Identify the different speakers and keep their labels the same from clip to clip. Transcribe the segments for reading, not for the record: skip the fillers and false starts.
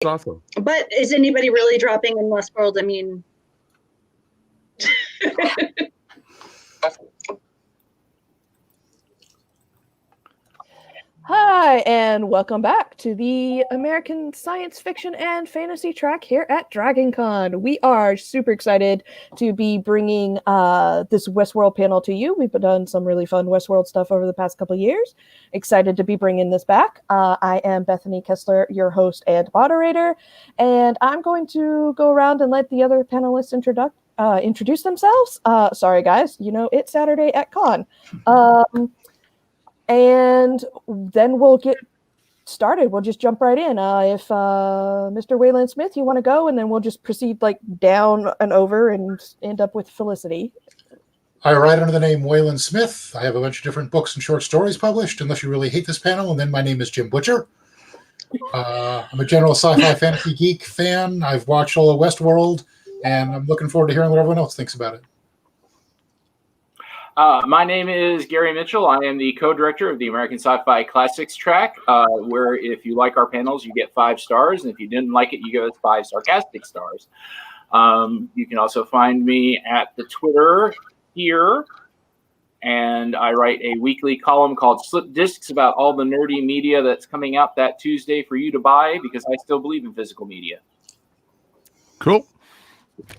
Speaker 1: awesome.
Speaker 2: But is anybody really dropping in Westworld? I mean,
Speaker 3: Hi, and welcome back to the American Science Fiction and Fantasy track here at DragonCon. We are super excited to be bringing this Westworld panel to you. We've done some really fun Westworld stuff over the past couple of years. Excited to be bringing this back. I am Bethany Kessler, your host and moderator, and I'm going to go around and let the other panelists introduce themselves. Sorry, guys. It's Saturday at Con. And then we'll get started. We'll just jump right in. If Mr. Wayland Smith, you want to go, and then we'll just proceed down and over and end up with Felicity.
Speaker 4: I write under the name Wayland Smith. I have a bunch of different books and short stories published, unless you really hate this panel. And then my name is Jim Butcher. I'm a general sci-fi fantasy geek fan. I've watched all of Westworld, and I'm looking forward to hearing what everyone else thinks about it.
Speaker 5: My name is Gary Mitchell. I am the co-director of the American Sci-Fi Classics track, where if you like our panels, you get 5 stars. And if you didn't like it, you give us 5 sarcastic stars. You can also find me at the Twitter here. And I write a weekly column called Slip Discs about all the nerdy media that's coming out that Tuesday for you to buy, because I still believe in physical media.
Speaker 1: Cool.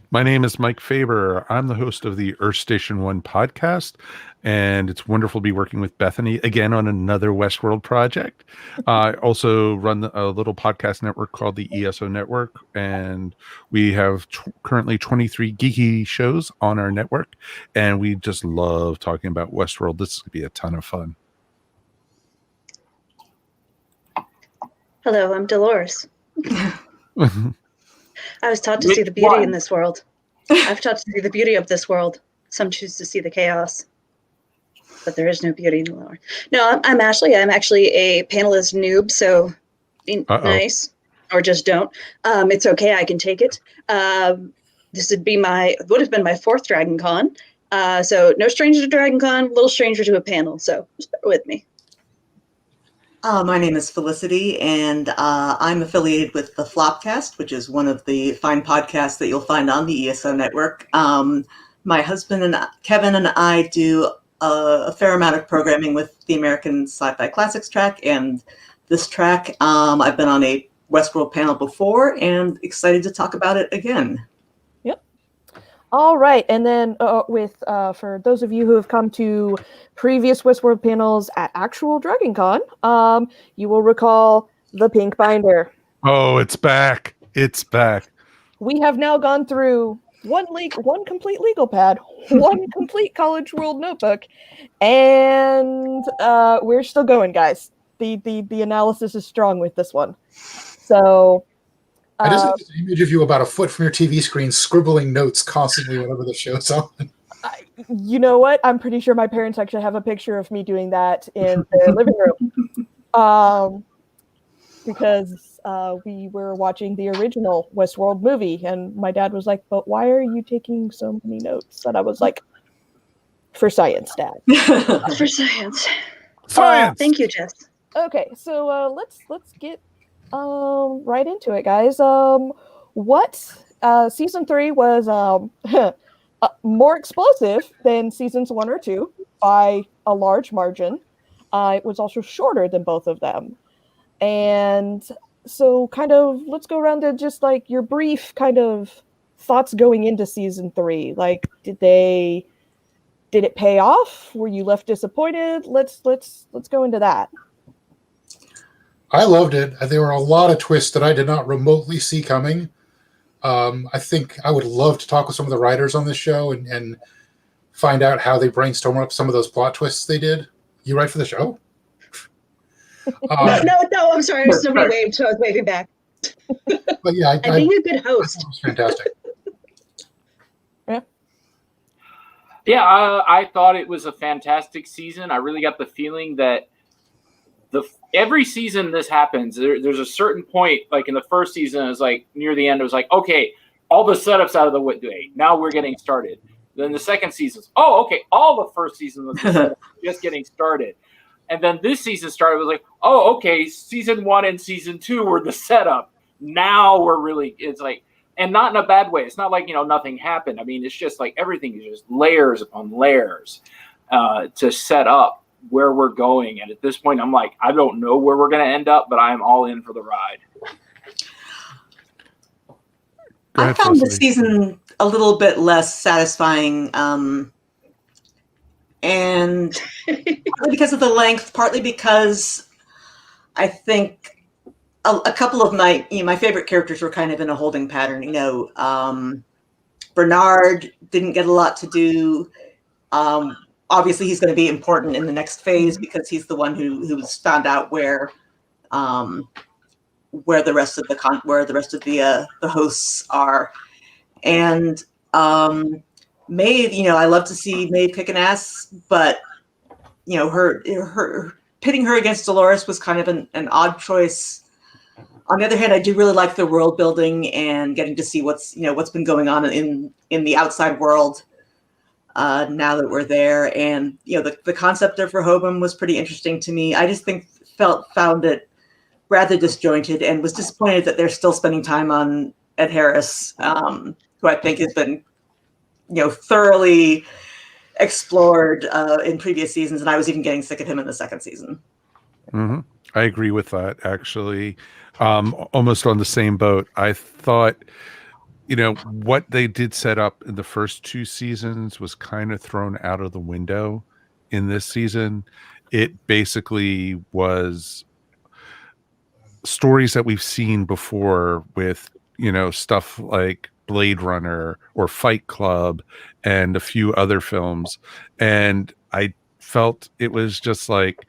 Speaker 1: My name is Mike Faber. I'm the host of the Earth Station 1 podcast, and it's wonderful to be working with Bethany again on another Westworld project. I also run a little podcast network called the ESO Network, and we have currently 23 geeky shows on our network, and we just love talking about Westworld. This is going to be a ton of fun.
Speaker 2: hello, I'm Dolores. I was taught to see the beauty in this world. I've taught to see the beauty of this world. Some choose to see the chaos, but there is no beauty in the lower. No, I'm Ashley. I'm actually a panelist noob, so be nice or just don't. It's okay. I can take it. This would have been my 4th Dragon Con. So no stranger to Dragon Con, little stranger to a panel. So just bear with me.
Speaker 6: My name is Felicity, and I'm affiliated with the Flopcast, which is one of the fine podcasts that you'll find on the ESO network. My husband Kevin and I do a fair amount of programming with the American Sci-Fi Classics track, and this track I've been on a Westworld panel before, and excited to talk about it again.
Speaker 3: All right, and then for those of you who have come to previous Westworld panels at actual DragonCon, you will recall the pink binder.
Speaker 1: Oh, it's back. It's back.
Speaker 3: We have now gone through one complete legal pad, one complete College World notebook, and we're still going, guys. The analysis is strong with this one. So
Speaker 4: I just have an image of you about a foot from your TV screen scribbling notes constantly whenever the show's on.
Speaker 3: You know what? I'm pretty sure my parents actually have a picture of me doing that in their living room. Because we were watching the original Westworld movie, and my dad was like, "But why are you taking so many notes?" And I was like, "For science, Dad."
Speaker 2: For science.
Speaker 1: Science!
Speaker 2: Thank you, Jess.
Speaker 3: Okay, so let's get right into it, guys. Season 3 was more explosive than seasons 1 or 2 by a large margin. It was also shorter than both of them. And so let's go around to just your brief kind of thoughts going into season 3. Did it pay off? Were you left disappointed? Let's go into that.
Speaker 4: I loved it. There were a lot of twists that I did not remotely see coming. I think I would love to talk with some of the writers on this show and find out how they brainstorm up some of those plot twists they did. You write for the show?
Speaker 2: No, I'm sorry. Somebody waved, so I was waving back.
Speaker 4: But yeah,
Speaker 2: I'm being a good host.
Speaker 4: It was fantastic.
Speaker 5: Yeah, I thought it was a fantastic season. I really got the feeling that every season this happens, there's a certain point, like in the first season, it was near the end, it was okay, all the setups out of the way. Now we're getting started. Then the second season's, okay, all the first season was just getting started. And then this season started, it was okay, season 1 and season 2 were the setup. now we're really, it's like, and not in a bad way. It's not like, nothing happened. I mean, it's just like everything is just layers upon layers to set up where we're going. And at this point, I'm like, I don't know where we're going to end up, but I'm all in for the ride.
Speaker 6: I found the season a little bit less satisfying, and partly because of the length, partly because I think a couple of my favorite characters were kind of in a holding pattern. Bernard didn't get a lot to do. Obviously, he's going to be important in the next phase because he's the one who's found out where the rest of the hosts are. And Maeve, I love to see Maeve kick an ass, but her pitting her against Dolores was kind of an odd choice. On the other hand, I do really like the world building and getting to see what's been going on in the outside world now that we're there. And the concept of Rehoboam was pretty interesting to me. I just found it rather disjointed and was disappointed that they're still spending time on Ed Harris, who I think has been thoroughly explored in previous seasons, and I was even getting sick of him in the second season.
Speaker 1: Mm-hmm. I agree with that, actually. Almost on the same boat. I thought, what they did set up in the first two seasons was kind of thrown out of the window in this season. It basically was stories that we've seen before with, stuff like Blade Runner or Fight Club and a few other films. And I felt it was just like,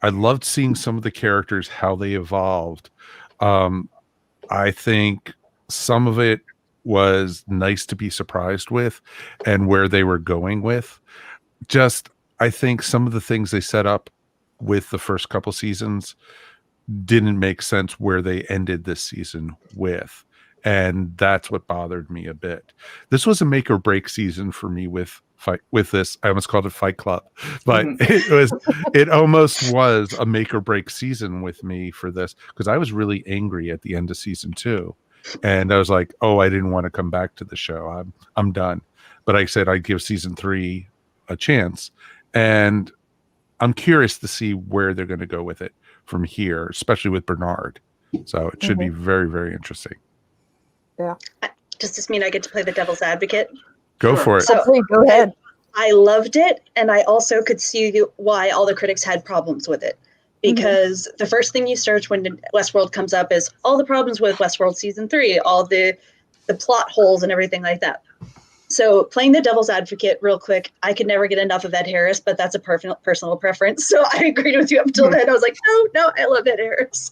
Speaker 1: I loved seeing some of the characters, how they evolved. I think some of it was nice to be surprised with and where they were going with. I think some of the things they set up with the first couple seasons didn't make sense where they ended this season with. And that's what bothered me a bit. This was a make or break season for me with this. I almost called it Fight Club, but it almost was a make or break season with me for this, because I was really angry at the end of season 2. And I was like, oh, I didn't want to come back to the show. I'm done. But I said I'd give season 3 a chance. And I'm curious to see where they're going to go with it from here, especially with Bernard. So it should be very, very interesting.
Speaker 3: Yeah.
Speaker 2: Does this mean I get to play the devil's advocate?
Speaker 1: Go for it.
Speaker 3: So, go ahead.
Speaker 2: I loved it, and I also could see why all the critics had problems with it. Because the first thing you search when Westworld comes up is all the problems with Westworld season 3, all the plot holes and everything like that. So playing the devil's advocate real quick, I could never get enough of Ed Harris, but that's a personal preference. So I agreed with you up till then. I was like, no, I love Ed Harris.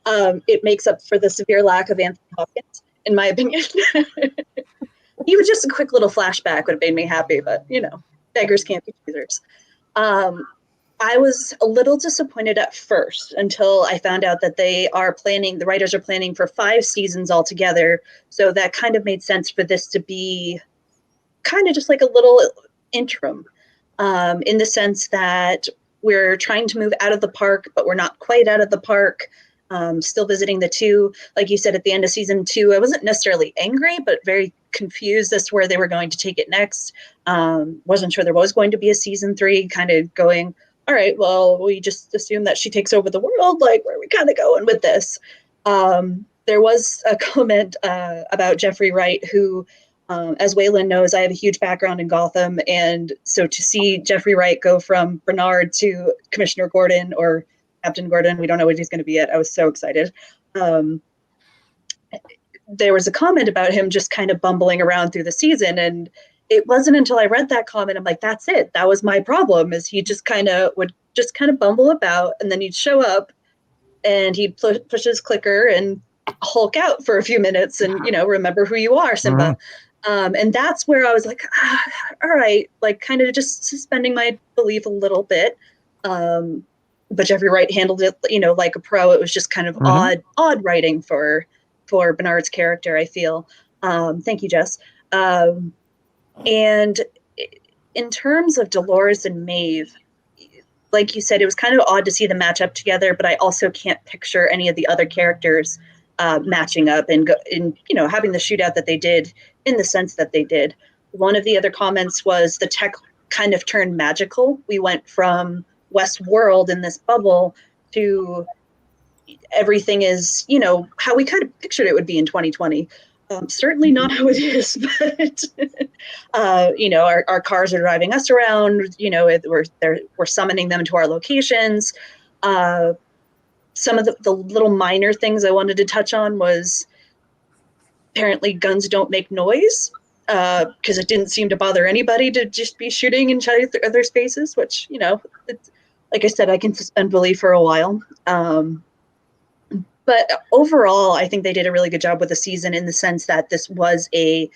Speaker 2: It makes up for the severe lack of Anthony Hopkins, in my opinion. Even just a quick little flashback would have made me happy, but beggars can't be choosers. I was a little disappointed at first until I found out that the writers are planning for 5 seasons altogether. So that kind of made sense for this to be kind of just like a little interim, in the sense that we're trying to move out of the park, but we're not quite out of the park. Still visiting the 2. Like you said, at the end of season 2, I wasn't necessarily angry, but very confused as to where they were going to take it next. Wasn't sure there was going to be a season 3, kind of going, all right, well, we just assume that she takes over the world. Like, where are we kind of going with this? There was a comment about Jeffrey Wright, who, as Waylon knows, I have a huge background in Gotham. And so to see Jeffrey Wright go from Bernard to Commissioner Gordon or Captain Gordon, we don't know what he's going to be yet. I was so excited. There was a comment about him just kind of bumbling around through the season. And it wasn't until I read that comment, I'm like, that's it. That was my problem, is he just kind of would just kind of bumble about, and then he'd show up and he'd push his clicker and Hulk out for a few minutes and, remember who you are, Simba. And that's where I was like, all right, like kind of just suspending my belief a little bit. But Jeffrey Wright handled it, like a pro. It was just kind of odd writing for Bernard's character, I feel. Thank you, Jess. And in terms of Dolores and Maeve, like you said, it was kind of odd to see them match up together, but I also can't picture any of the other characters matching up and having the shootout that they did in the sense that they did. One of the other comments was the tech kind of turned magical. We went from Westworld in this bubble to everything is, how we kind of pictured it would be in 2020. Certainly not how it is, but our cars are driving us around. We're summoning them to our locations. Some of the little minor things I wanted to touch on was apparently guns don't make noise, because it didn't seem to bother anybody to just be shooting in other spaces, which, like I said, I can suspend belief for a while. But overall, I think they did a really good job with the season in the sense that this was a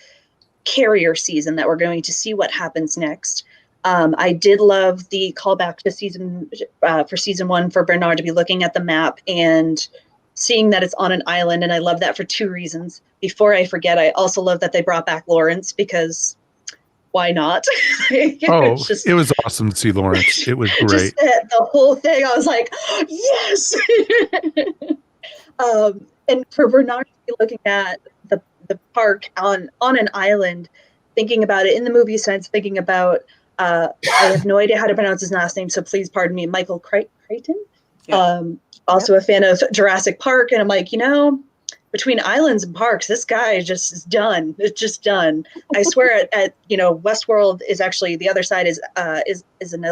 Speaker 2: carrier season that we're going to see what happens next. I did love the callback to season 1 for Bernard to be looking at the map and seeing that it's on an island. And I love that for 2 reasons. Before I forget, I also love that they brought back Lawrence, because why not?
Speaker 1: It was awesome to see Lawrence. It was great.
Speaker 2: Just the whole thing, I was like, yes! And for Bernard to be looking at the park on an island, thinking about it in the movie sense, thinking about, I have no idea how to pronounce his last name, so please pardon me, Michael Crichton. Yeah. Also a fan of Jurassic Park, and I'm like, between islands and parks, this guy just is done. It's just done. I swear at Westworld is actually, the other side is an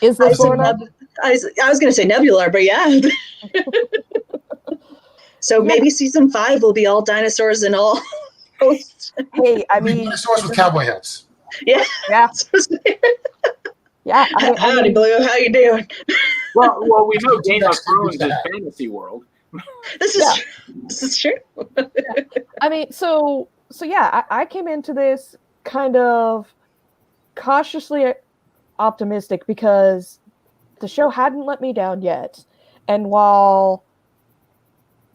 Speaker 3: Is this Florida?
Speaker 2: I was going to say Nebula, but yeah. So maybe season 5 will be all dinosaurs and all.
Speaker 3: Hey, I mean,
Speaker 4: dinosaurs with cowboy hats.
Speaker 2: Yeah.
Speaker 3: Yeah.
Speaker 2: Howdy, Blue. How you doing?
Speaker 5: Well, we know Game of Thrones is fantasy world.
Speaker 2: This is true.
Speaker 3: I mean, so yeah, I came into this kind of cautiously optimistic because the show hadn't let me down yet. And while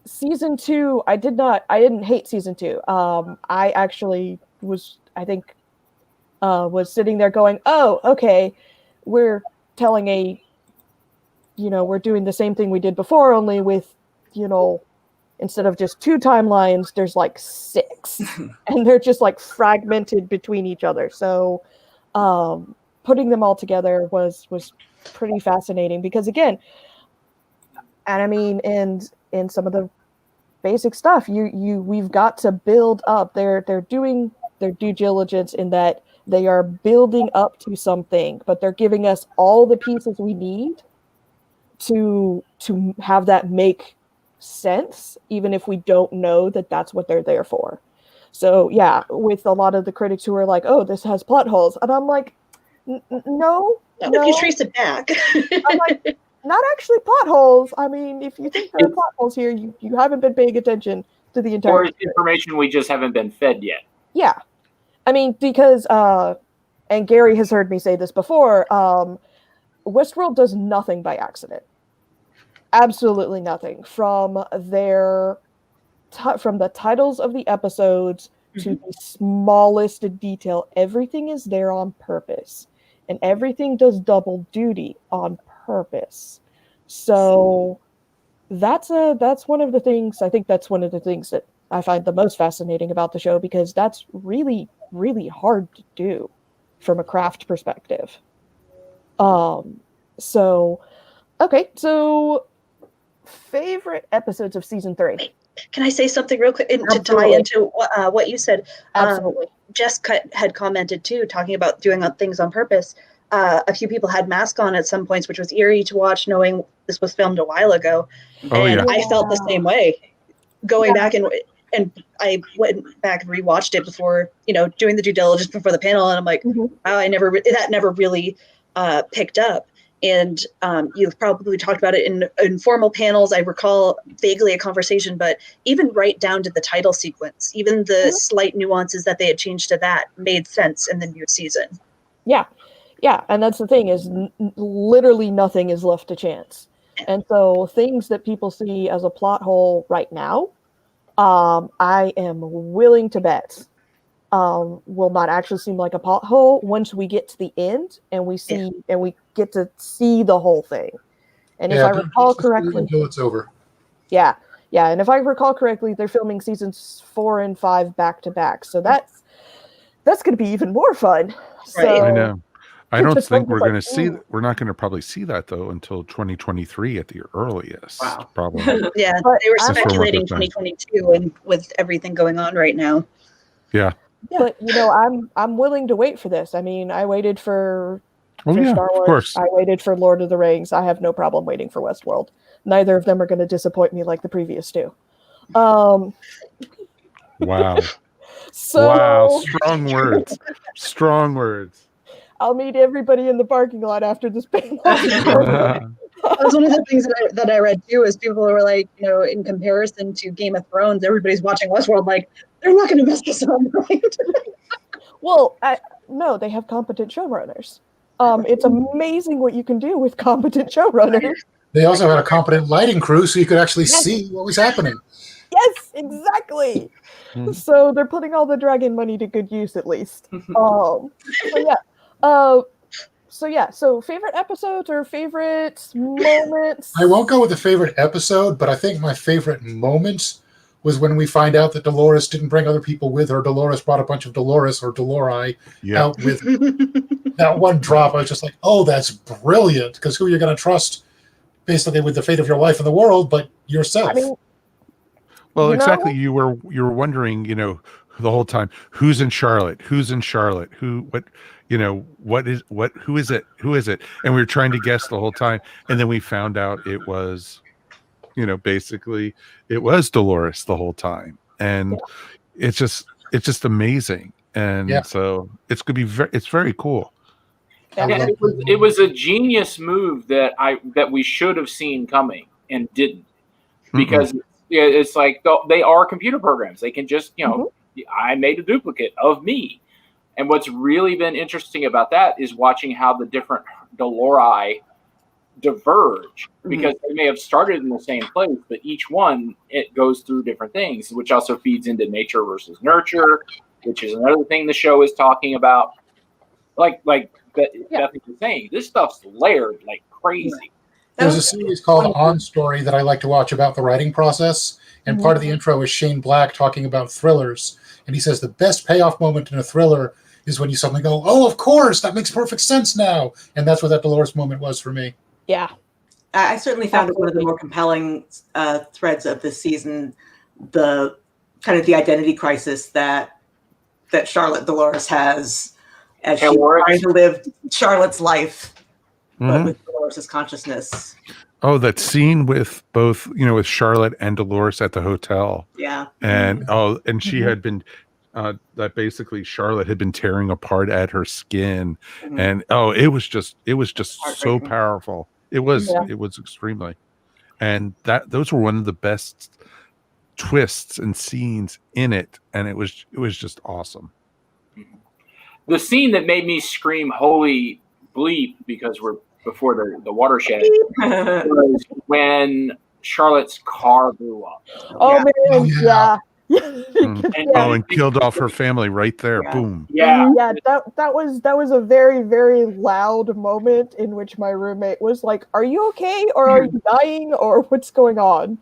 Speaker 3: season 2, I didn't hate season 2. I actually was sitting there going, oh, okay, we're telling we're doing the same thing we did before, only with, instead of just 2 timelines, there's like 6 and they're just like fragmented between each other. So, putting them all together was pretty fascinating because, again, and I mean, in some of the basic stuff, we've got to build up. They're doing their due diligence in that they are building up to something, but they're giving us all the pieces we need to have that make sense, even if we don't know that that's what they're there for. So yeah, with a lot of the critics who are like, "Oh, this has plot holes," and I'm like, No.
Speaker 2: If you trace it back.
Speaker 3: I'm like, not actually plot holes. I mean, if you think there are plot holes here, you haven't been paying attention to the entire.
Speaker 5: Or it's information we just haven't been fed yet.
Speaker 3: Yeah. I mean, because, and Gary has heard me say this before, Westworld does nothing by accident. Absolutely nothing. From the titles of the episodes to the smallest detail, everything is there on purpose. And everything does double duty on purpose. So that's one of the things, I think that's one of the things that I find the most fascinating about the show, because that's really, really hard to do from a craft perspective. So favorite episodes of season 3.
Speaker 2: Can I say something real quick to tie into what you said?
Speaker 3: Absolutely.
Speaker 2: Jess had commented too, talking about doing things on purpose. A few people had masks on at some points, which was eerie to watch, knowing this was filmed a while ago.
Speaker 1: Oh,
Speaker 2: and
Speaker 1: yeah.
Speaker 2: I felt the same way. Going back and I went back and rewatched it before, doing the due diligence before the panel, and I'm like, wow, that never really picked up. And you've probably talked about it in informal panels. I recall vaguely a conversation, but even right down to the title sequence, even the slight nuances that they had changed to that made sense in the new season.
Speaker 3: Yeah. Yeah. And that's the thing is literally nothing is left to chance. And so things that people see as a plot hole right now, I am willing to bet will not actually seem like a plot hole once we get to the end and we see and we get to see the whole thing. And if I recall correctly,
Speaker 4: until it's over.
Speaker 3: Yeah, yeah, and if I recall correctly, they're filming seasons 4 and 5 back to back, so that's going to be even more fun. So
Speaker 2: Right.
Speaker 1: I know. I don't
Speaker 3: just
Speaker 1: think
Speaker 3: focus
Speaker 1: we're
Speaker 3: like,
Speaker 1: going to see.
Speaker 3: ooh.
Speaker 1: We're not going to probably see that though until 2023 at the earliest.
Speaker 6: Wow.
Speaker 1: Probably.
Speaker 2: Yeah,
Speaker 3: But
Speaker 2: they were
Speaker 3: I'm-
Speaker 2: speculating 2022, and with everything going on right now.
Speaker 1: Yeah.
Speaker 3: But I'm willing to wait for this. I mean, I waited for
Speaker 1: Oh yeah.
Speaker 3: Star
Speaker 1: Of
Speaker 3: Wars.
Speaker 1: course.
Speaker 3: I waited for Lord of the Rings. I have no problem waiting for Westworld. Neither of them are going to disappoint me like the previous two.
Speaker 1: Wow.
Speaker 3: So
Speaker 1: Wow. Strong words. Strong words.
Speaker 3: I'll meet everybody in the parking lot after this panel.
Speaker 2: That's one of the things that I read too. Is people were like, in comparison to Game of Thrones, everybody's watching Westworld like they're not going to mess this up, right?
Speaker 3: Well, no, they have competent showrunners. It's amazing what you can do with competent showrunners.
Speaker 4: They also had a competent lighting crew, so you could actually
Speaker 3: Yes.
Speaker 4: see what was happening.
Speaker 3: Yes, exactly. So they're putting all the dragon money to good use, at least. So favorite episodes or favorite moments?
Speaker 4: I won't go with a favorite episode, but I think my favorite moment was when we find out that Dolores didn't bring other people with her. Dolores brought a bunch of Dolores or Dolori out with that one drop. I was just like, oh, that's brilliant, because who are you going to trust basically with the fate of your life in the world but yourself?
Speaker 3: I mean,
Speaker 1: Well, exactly. You were wondering, the whole time, who's in Charlotte? Who's in Charlotte? Who is it? Who is it? And we were trying to guess the whole time. And then we found out it was, basically it was Dolores the whole time. And it's just amazing. And so it's going to be it's very cool.
Speaker 5: It was a genius move that we should have seen coming and didn't, because it's like they are computer programs. They can just, I made a duplicate of me. And what's really been interesting about that is watching how the different Dolori diverge, because they may have started in the same place, but each one, it goes through different things, which also feeds into nature versus nurture, which is another thing the show is talking about. Like Bethany was saying, this stuff's layered like crazy.
Speaker 4: There's a series called On Story that I like to watch about the writing process, and part of the intro is Shane Black talking about thrillers, and he says the best payoff moment in a thriller is when you suddenly go, oh, of course, that makes perfect sense now. And that's what that Dolores moment was for me.
Speaker 3: Yeah.
Speaker 6: I certainly found it one of the more compelling threads of this season, the kind of the identity crisis that Charlotte Dolores has as she's trying to live Charlotte's life, but with Dolores' consciousness.
Speaker 1: Oh, that scene with both, with Charlotte and Dolores at the hotel.
Speaker 6: Yeah.
Speaker 1: And she had been that basically Charlotte had been tearing apart at her skin. And it was just so powerful. It was extremely. And those were one of the best twists and scenes in it, and it was just awesome.
Speaker 5: The scene that made me scream holy bleep, because we're before the watershed, was when Charlotte's car blew up.
Speaker 1: And killed off her family right there. Boom.
Speaker 3: That was a very, very loud moment in which my roommate was like, are you okay, or are you dying, or what's going on?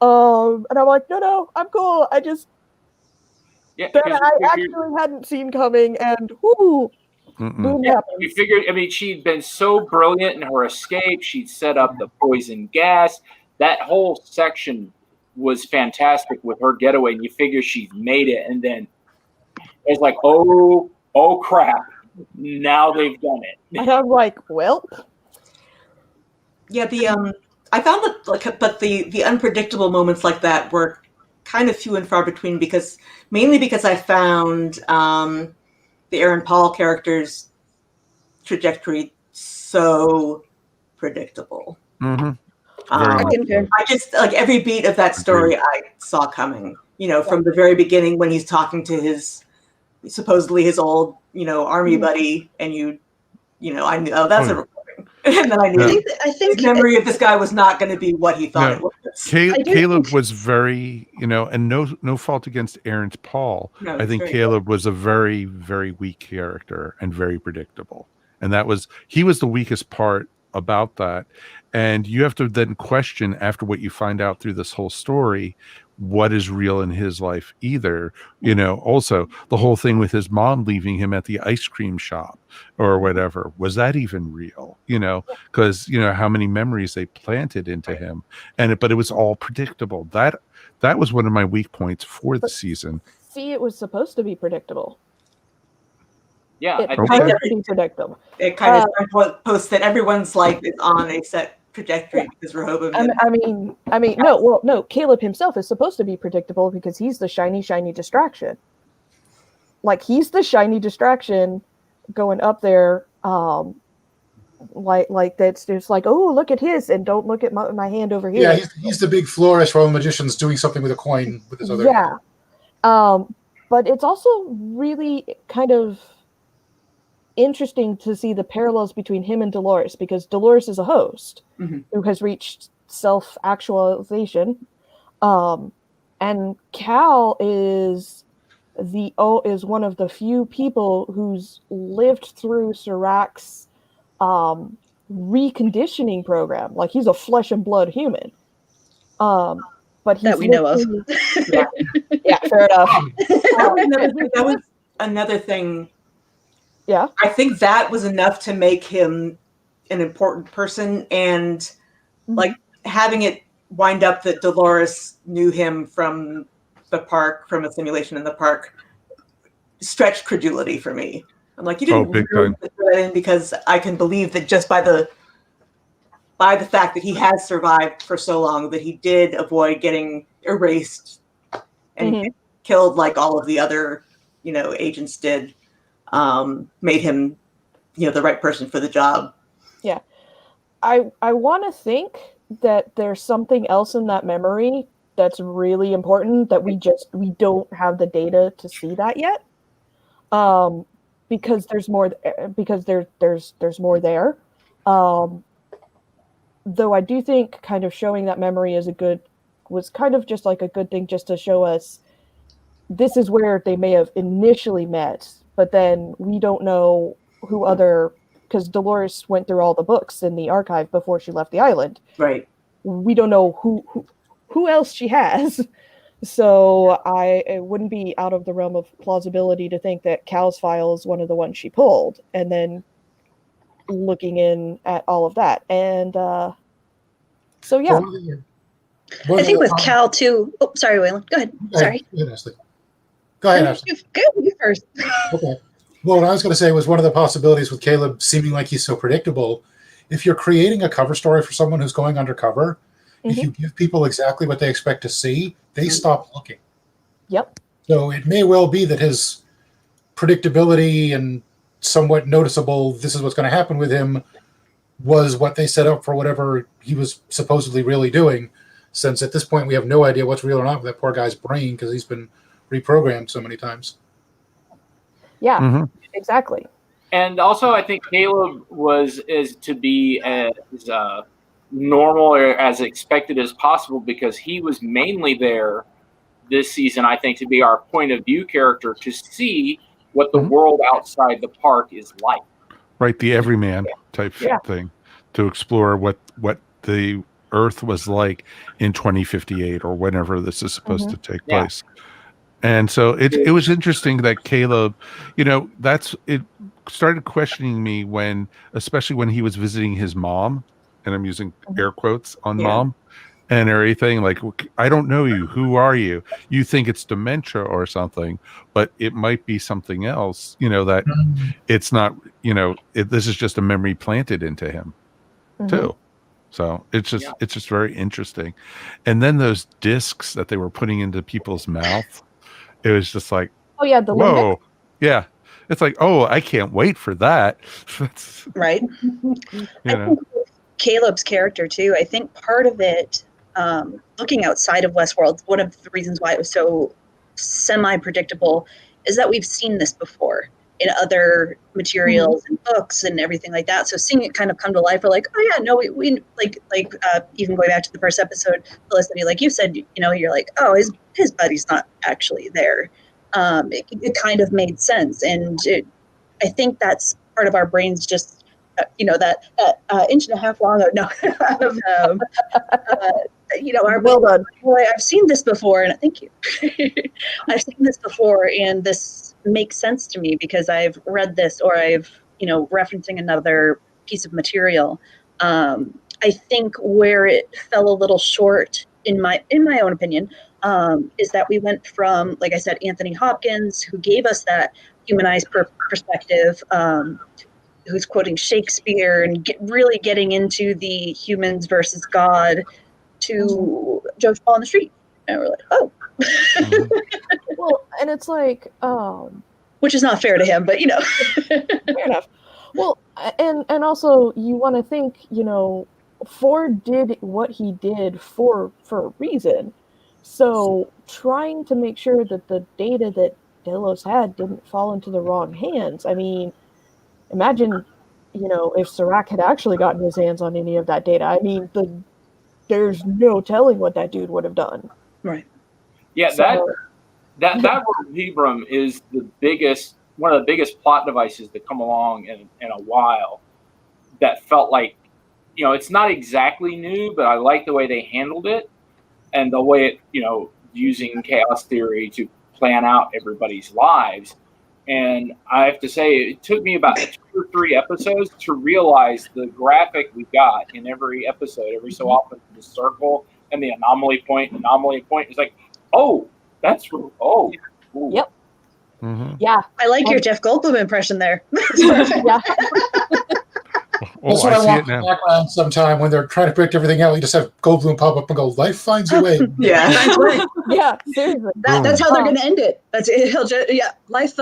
Speaker 3: And I'm like, no, I'm cool. I just I actually hadn't seen coming, and boom happened.
Speaker 5: You figured, she'd been so brilliant in her escape. She'd set up the poison gas. That whole section was fantastic with her getaway, and you figure she's made it, and then it's like, oh crap, now they've done it.
Speaker 3: And I'm like, well,
Speaker 6: yeah. I found that, but the unpredictable moments like that were kind of few and far between, mainly because I found the Aaron Paul character's trajectory so predictable. I just, like, every beat of that story I saw coming, from the very beginning when he's talking to supposedly his old, army buddy, and I knew, that's a recording. And then I knew
Speaker 2: I think
Speaker 6: his memory of this guy was not going to be what he thought it was.
Speaker 1: Caleb was very, and no fault against Aaron's Paul.
Speaker 6: No,
Speaker 1: I think Caleb was a very, very weak character and very predictable. And he was the weakest part about that. And you have to then question, after what you find out through this whole story, what is real in his life either. Also the whole thing with his mom leaving him at the ice cream shop or whatever, was that even real? Because how many memories they planted into him, but it was all predictable. That was one of my weak points for the season.
Speaker 3: See, it was supposed to be predictable.
Speaker 5: Yeah,
Speaker 3: It
Speaker 5: I
Speaker 3: was
Speaker 5: think
Speaker 3: supposed to be predictable.
Speaker 6: It kind of posts that everyone's life is on a set trajectory because Rehoboam.
Speaker 3: No. Caleb himself is supposed to be predictable because he's the shiny distraction. Like, he's the shiny distraction going up there. Like that's just like, oh, look at his, and don't look at my hand over here.
Speaker 4: Yeah, he's the big flourish while the magician's doing something with a coin with his other.
Speaker 3: Yeah, but it's also really kind of interesting to see the parallels between him and Dolores, because Dolores is a host who has reached self-actualization, and Cal is one of the few people who's lived through Sirach's reconditioning program. Like, he's a flesh and blood human, but he's
Speaker 2: that we know of.
Speaker 3: Yeah, fair enough.
Speaker 6: That was another thing.
Speaker 3: Yeah,
Speaker 6: I think that was enough to make him an important person, and like having it wind up that Dolores knew him from the park, from a simulation in the park, stretched credulity for me. I'm like, you didn't really put that in, because I can believe that just by the fact that he has survived for so long, that he did avoid getting erased and killed like all of the other, agents did. Made him, the right person for the job.
Speaker 3: Yeah. I want to think that there's something else in that memory that's really important that we don't have the data to see that yet. Because there's more, there's more there. Though I do think kind of showing that memory was kind of just like a good thing, just to show us this is where they may have initially met, but then we don't know because Dolores went through all the books in the archive before she left the island.
Speaker 6: Right.
Speaker 3: We don't know who else she has. So it wouldn't be out of the realm of plausibility to think that Cal's file is one of the ones she pulled, and then looking in at all of that. And so, yeah.
Speaker 2: I think with Cal too. Oh, sorry, Waylon. Go ahead. Sorry.
Speaker 4: Go ahead, Ashley.
Speaker 2: Go you first.
Speaker 4: Okay. Well, what I was going to say was one of the possibilities with Caleb seeming like he's so predictable. If you're creating a cover story for someone who's going undercover, if you give people exactly what they expect to see, they stop looking.
Speaker 3: Yep.
Speaker 4: So it may well be that his predictability and somewhat noticeable, this is what's going to happen with him, was what they set up for whatever he was supposedly really doing, since at this point we have no idea what's real or not with that poor guy's brain, because he's been reprogrammed so many times.
Speaker 3: Yeah, exactly.
Speaker 5: And also, I think Caleb is to be as normal or as expected as possible, because he was mainly there this season, I think, to be our point of view character, to see what the world outside the park is like.
Speaker 1: Right, the everyman type thing, to explore what the Earth was like in 2058 or whenever this is supposed to take place. And so it was interesting that Caleb, it started questioning me especially when he was visiting his mom, and I'm using air quotes on mom and everything. Like, I don't know you. Who are you? You think it's dementia or something, but it might be something else, that it's not, this is just a memory planted into him too. So it's just very interesting. And then those discs that they were putting into people's mouth, it was just like,
Speaker 3: oh yeah, the
Speaker 1: whoa,
Speaker 3: limbic.
Speaker 1: yeah. It's like, oh, I can't wait for that.
Speaker 2: Right. I think Caleb's character too. I think part of it, looking outside of Westworld, one of the reasons why it was so semi-predictable is that we've seen this before in other materials and books and everything like that. So seeing it kind of come to life, we're like, oh yeah, no, we like even going back to the first episode, Felicity, like you said, you're like, oh, his buddy's not actually there. It kind of made sense, and I think that's part of our brains just that inch and a half long. No, our
Speaker 3: Well done.
Speaker 2: boy. I've seen this before, and thank you. I've seen this before, and this makes sense to me because I've read this, or I've referencing another piece of material. I think where it fell a little short, in my own opinion, is that we went from, like I said, Anthony Hopkins, who gave us that humanized perspective, who's quoting Shakespeare and really getting into the humans versus God, to Joe Schmo on the street. And we're like, oh.
Speaker 3: Well, and it's like,
Speaker 2: which is not fair to him, but
Speaker 3: fair enough. Well, and also you want to think, Ford did what he did for a reason. So trying to make sure that the data that Delos had didn't fall into the wrong hands. I mean, imagine, if Serac had actually gotten his hands on any of that data. I mean, there's no telling what that dude would have done.
Speaker 2: Right.
Speaker 5: Yeah,
Speaker 3: So,
Speaker 5: that Vibram is one of the biggest plot devices that come along in a while. That felt like, it's not exactly new, but I like the way they handled it and the way it, using chaos theory to plan out everybody's lives. And I have to say, it took me about 2 or 3 episodes to realize the graphic we got in every episode. Every so often, the circle and the anomaly point. It's like, oh, that's ooh.
Speaker 3: Yep.
Speaker 1: Mm-hmm.
Speaker 3: Yeah.
Speaker 2: I like your Jeff Goldblum impression there.
Speaker 3: Yeah.
Speaker 4: That's what I want in the background sometime when they're trying to predict everything out. You just have Goldblum pop up and go, life finds a way.
Speaker 6: Yeah.
Speaker 3: Yeah, seriously.
Speaker 2: That's how they're going to end it. That's it. Life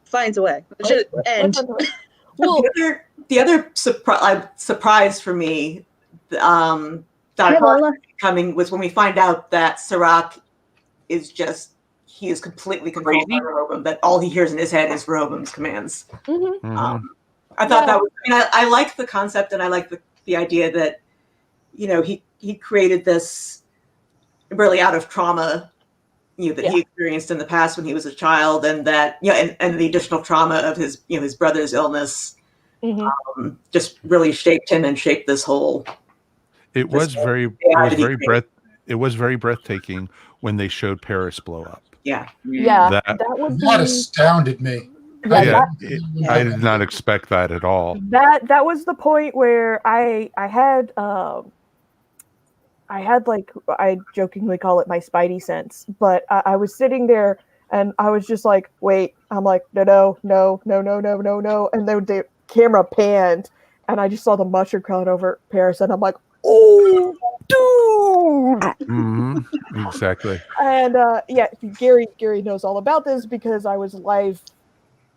Speaker 2: finds a way. It should end.
Speaker 3: Well,
Speaker 6: the other surprise for me that I thought coming was when we find out that Serac is he is completely controlled by Robum, that all he hears in his head is Robum's commands.
Speaker 3: Mm-hmm.
Speaker 6: I thought that was, I like the concept, and I like the idea that, he created this really out of trauma, that he experienced in the past when he was a child, and that, and the additional trauma of his, his brother's illness, just really shaped him and shaped this whole.
Speaker 1: It was very breathtaking when they showed Paris blow up.
Speaker 6: Yeah.
Speaker 3: Yeah.
Speaker 4: That astounded me.
Speaker 1: I did not expect that at all.
Speaker 3: That was the point where I had I jokingly call it my spidey sense, but I was sitting there and I was just like, wait, I'm like, no, and then the camera panned and I just saw the mustard cloud over Paris and I'm like, oh, dude.
Speaker 1: Mm-hmm. Exactly.
Speaker 3: And Gary knows all about this because I was live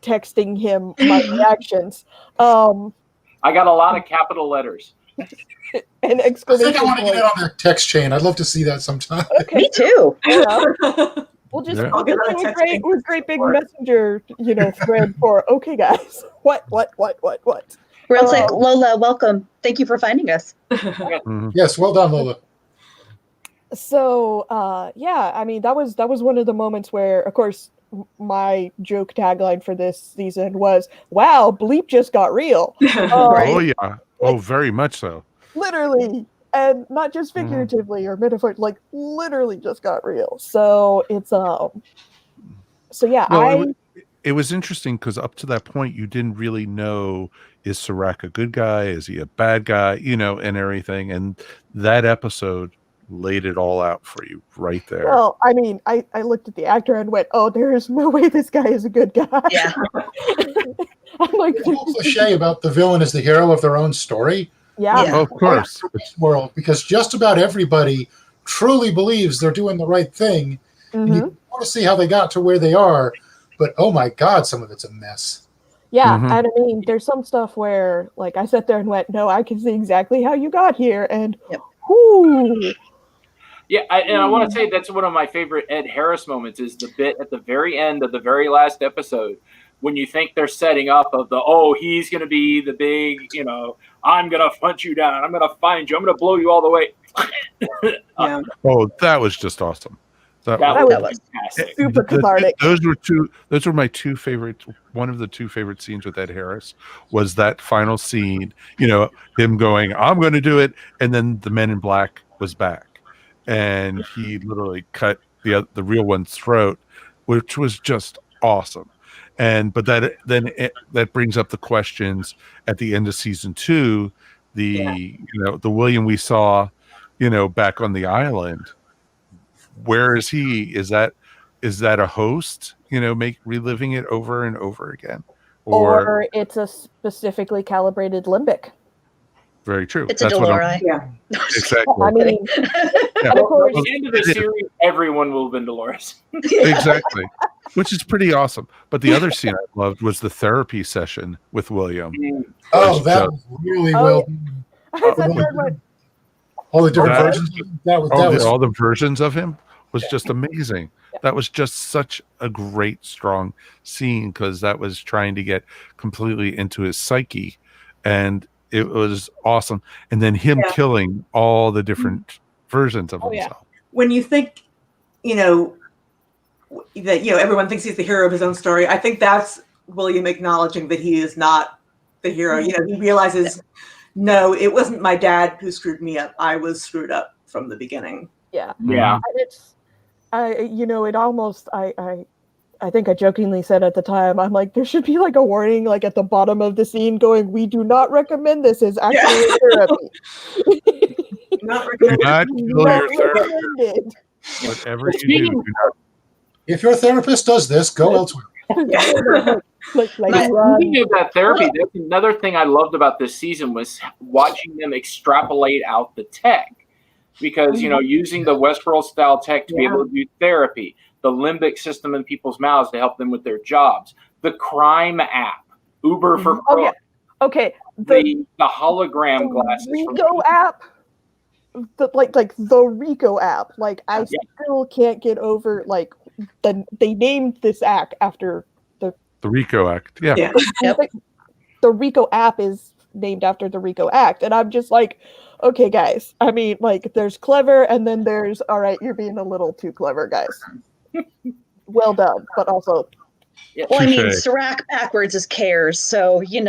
Speaker 3: texting him my reactions.
Speaker 5: I got a lot of capital letters.
Speaker 3: And
Speaker 4: I
Speaker 3: exclamation
Speaker 4: think I want to get
Speaker 3: point.
Speaker 4: it on their text chain. I'd love to see that sometime.
Speaker 3: Okay.
Speaker 2: Me too.
Speaker 3: Yeah. We'll just with great big messenger, thread for okay guys. What?
Speaker 2: Where it's like, Lola, welcome. Thank you for finding us.
Speaker 4: Yes, well done, Lola.
Speaker 3: So I mean that was one of the moments where, of course, my joke tagline for this season was, wow, bleep just got real.
Speaker 1: Oh yeah. Oh, very much so.
Speaker 3: Literally. And not just figuratively or metaphorically, like literally just got real. So it's
Speaker 1: it was interesting because up to that point you didn't really know, is Serac a good guy, is he a bad guy, and everything. And that episode laid it all out for you right there.
Speaker 3: Well, I mean, I looked at the actor and went, oh, there is no way this guy is a good guy.
Speaker 2: Yeah.
Speaker 3: I'm like,
Speaker 4: the whole cliche about the villain is the hero of their own story.
Speaker 3: Yeah.
Speaker 2: Yeah.
Speaker 1: Of course.
Speaker 4: World, because just about everybody truly believes they're doing the right thing. And you want to see how they got to where they are, but oh my God, some of it's a mess.
Speaker 3: Yeah, and I mean, there's some stuff where, like, I sat there and went, no, I can see exactly how you got here, and whoo.
Speaker 5: Yeah, and I want to say that's one of my favorite Ed Harris moments is the bit at the very end of the very last episode when you think they're setting up of he's going to be the big, I'm going to hunt you down. I'm going to find you. I'm going to blow you all the way.
Speaker 6: Yeah.
Speaker 1: Oh, that was just awesome.
Speaker 5: That was fantastic.
Speaker 3: super cathartic.
Speaker 1: Those were my two favorite. One of the two favorite scenes with Ed Harris was that final scene. Him going, "I'm going to do it," and then the Men in Black was back, and he literally cut the real one's throat, which was just awesome. But that brings up the questions at the end of season 2. The William we saw, back on the island. Where is he? Is that a host? Reliving it over and over again,
Speaker 3: or it's a specifically calibrated limbic.
Speaker 1: Very true.
Speaker 2: It's a Delori.
Speaker 6: Yeah,
Speaker 1: exactly.
Speaker 3: I mean,
Speaker 1: Yeah.
Speaker 3: of course,
Speaker 5: At the end of the series, everyone will have been Dolores.
Speaker 1: Exactly, which is pretty awesome. But the other scene I loved was the therapy session with William.
Speaker 4: Oh, that was really well.
Speaker 3: I sat there and went,
Speaker 4: All the different versions. That was
Speaker 1: All the versions of him was just amazing. That was just such a great, strong scene because that was trying to get completely into his psyche, and it was awesome. And then him killing all the different versions of himself.
Speaker 6: When you think, that everyone thinks he's the hero of his own story, I think that's William acknowledging that he is not the hero. He realizes, no, it wasn't my dad who screwed me up. I was screwed up from the beginning.
Speaker 3: Yeah.
Speaker 5: Yeah.
Speaker 3: It almost, I think I jokingly said at the time, I'm like, there should be like a warning, like at the bottom of the scene going, "We do not recommend this as actually therapy."
Speaker 6: Not
Speaker 1: Do not kill your therapist.
Speaker 3: recommended.
Speaker 1: Whatever you do,
Speaker 4: if your therapist does this, go elsewhere.
Speaker 3: Like,
Speaker 5: Speaking of that therapy, that's another thing I loved about this season was watching them extrapolate out the tech. Because, using the Westworld style tech to be able to do therapy, the limbic system in people's mouths to help them with their jobs, the crime app, Uber for Crook,
Speaker 3: okay,
Speaker 5: the hologram glasses.
Speaker 3: Rico app, the Rico app. Like, I still can't get over, like, they named this act after
Speaker 1: the Rico Act. Yeah.
Speaker 3: Yep. The Rico app is named after the Rico Act, and I'm just like, okay, guys. I mean, like, there's clever, and then there's, all right, you're being a little too clever, guys. Well done, but also.
Speaker 2: Well, I mean, Sirac backwards is cares, so
Speaker 3: Yeah.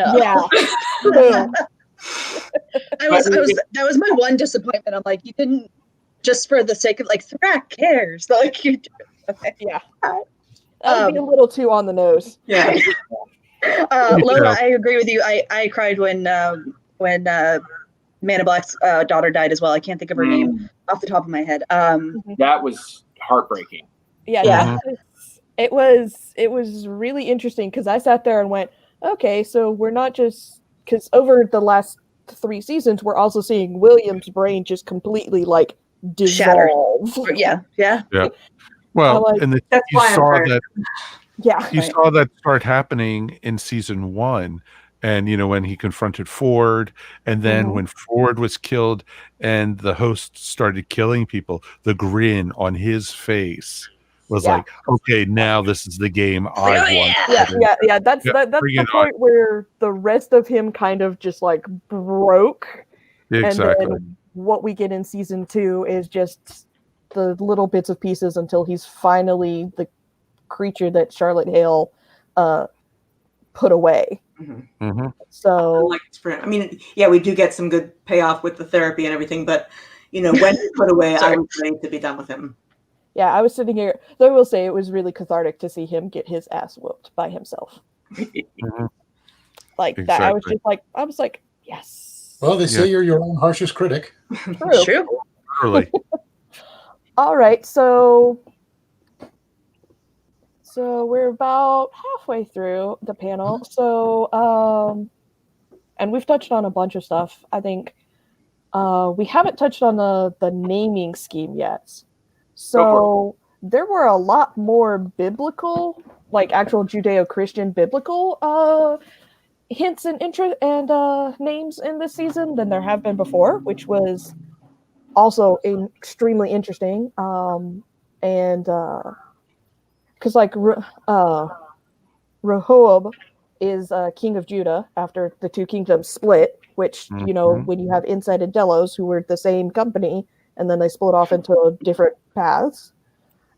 Speaker 2: That was my one disappointment. I'm like, you didn't just for the sake of like Sirac cares, like you. Okay.
Speaker 3: Yeah. That would be a little too on the nose.
Speaker 6: Yeah.
Speaker 2: Lola, I agree with you. I cried when Man in Black's daughter died as well. I can't think of her name off the top of my head.
Speaker 5: That was heartbreaking.
Speaker 3: Yeah. It was really interesting because I sat there and went, okay, so we're not just because over the last 3 seasons we're also seeing William's brain just completely like dissolve.
Speaker 2: Shattered. Yeah.
Speaker 1: Well,
Speaker 3: like,
Speaker 1: and
Speaker 6: that's
Speaker 1: you
Speaker 6: why
Speaker 1: saw
Speaker 6: I'm
Speaker 1: that.
Speaker 3: Yeah.
Speaker 1: You saw that start happening in season 1. And, when he confronted Ford, and then when Ford was killed and the host started killing people, the grin on his face was like, okay, now this is the game I want.
Speaker 3: Yeah. That's the point where the rest of him kind of just like broke.
Speaker 1: Exactly.
Speaker 3: And then what we get in season 2 is just the little bits of pieces until he's finally the creature that Charlotte Hale put away. So
Speaker 6: I mean, we do get some good payoff with the therapy and everything, but when he put away, I was ready to be done with him.
Speaker 3: Yeah, I was sitting here. Though I will say it was really cathartic to see him get his ass whooped by himself. Like that, I was like, yes.
Speaker 4: Well, they say you're your own harshest critic.
Speaker 2: True.
Speaker 1: Early.
Speaker 3: All right, so we're about halfway through the panel. So, and we've touched on a bunch of stuff. I think we haven't touched on the naming scheme yet. So there were a lot more biblical, like actual Judeo-Christian biblical hints and names in this season than there have been before, which was also extremely interesting. Because like Rehoboam is king of Judah after the 2 kingdoms split, which, when you have Inside and Delos, who were the same company, and then they split off into different paths.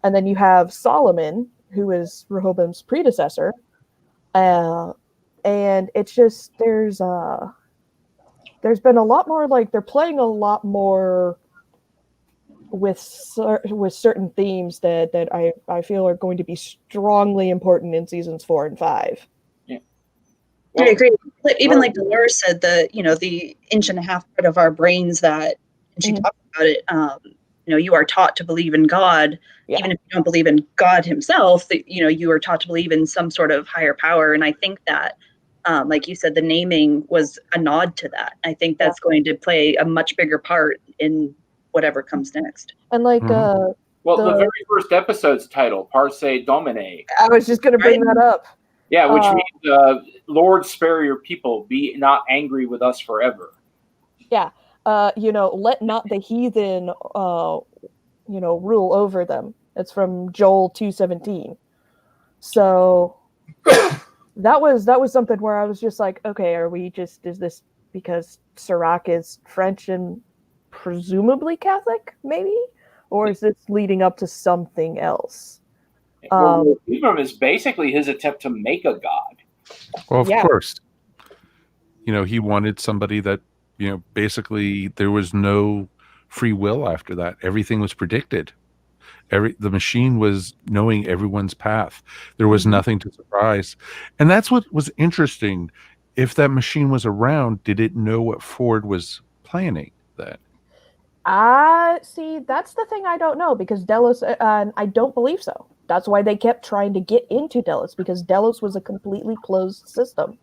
Speaker 3: And then you have Solomon, who is Rehoboam's predecessor. And it's just there's been a lot more, like, they're playing a lot more with certain themes that I feel are going to be strongly important in seasons 4 and 5.
Speaker 5: Yeah.
Speaker 2: I agree. Even like Dolores said, the inch and a half part of our brains that, and she talked about it, you are taught to believe in God, even if you don't believe in God himself, that, you are taught to believe in some sort of higher power. And I think that, like you said, the naming was a nod to that. I think that's going to play a much bigger part in whatever comes next.
Speaker 3: And like,
Speaker 5: the very first episode's title, Parse Domine.
Speaker 3: I was just going to bring that up.
Speaker 5: Yeah, which means, Lord, spare your people, be not angry with us forever.
Speaker 3: Yeah. Let not the heathen, rule over them. It's from Joel 2:17. So that was something where I was just like, okay, is this because Serac is French and presumably Catholic, maybe? Or is this leading up to something else?
Speaker 5: Abram is basically his attempt to make a god.
Speaker 1: Well, of course. He wanted somebody that, basically there was no free will after that. Everything was predicted. The machine was knowing everyone's path. There was nothing to surprise. And that's what was interesting. If that machine was around, did it know what Ford was planning then?
Speaker 3: See, that's the thing I don't know, because Delos, I don't believe so. That's why they kept trying to get into Delos, because Delos was a completely closed system.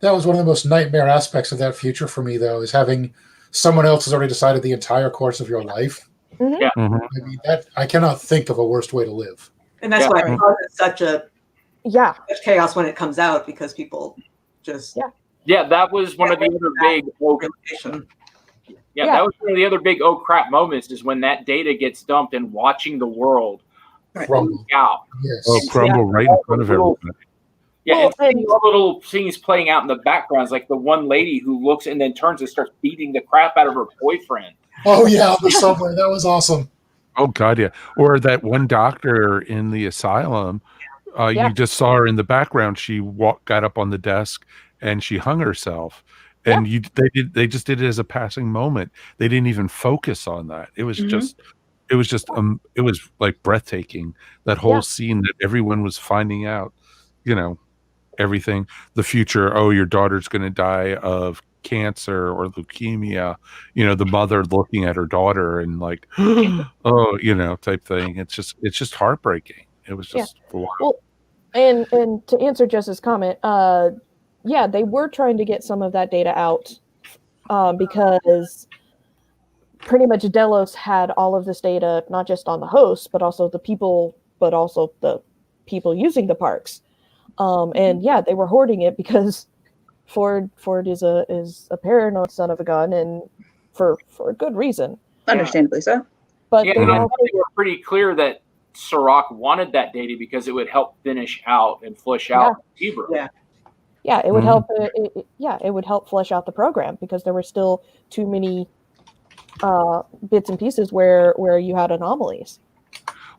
Speaker 4: That was one of the most nightmare aspects of that future for me, though, is having someone else has already decided the entire course of your life.
Speaker 3: Mm-hmm.
Speaker 5: Yeah.
Speaker 4: I mean, I cannot think of a worse way to live.
Speaker 6: And that's why it causes such chaos when it comes out, because people just
Speaker 5: that was one of the other big that was one of the other big oh crap moments, is when that data gets dumped and watching the world
Speaker 4: crumble
Speaker 5: out.
Speaker 4: Yes.
Speaker 1: Crumble right in front of everybody.
Speaker 5: Yeah, and seeing all the little things playing out in the backgrounds, like the one lady who looks and then turns and starts beating the crap out of her boyfriend.
Speaker 4: Oh yeah, the subway. That was awesome.
Speaker 1: Oh God, yeah. Or that one doctor in the asylum. You just saw her in the background. She got up on the desk and she hung herself. And they just did it as a passing moment. They didn't even focus on that. It was it was like breathtaking, that whole scene that everyone was finding out, everything, the future. Oh, your daughter's going to die of cancer or leukemia, the mother looking at her daughter and like, oh, type thing. It's just heartbreaking. It was just wild.
Speaker 3: Well, and to answer Jess's comment, they were trying to get some of that data out, because pretty much Delos had all of this data, not just on the hosts, but also the people using the parks. And they were hoarding it because Ford is a paranoid son of a gun, and for a good reason,
Speaker 2: understandably so.
Speaker 3: But
Speaker 5: they were pretty clear that Serac wanted that data because it would help finish out and flesh out Hebrew.
Speaker 3: It would help. It would help flesh out the program, because there were still too many bits and pieces where you had anomalies.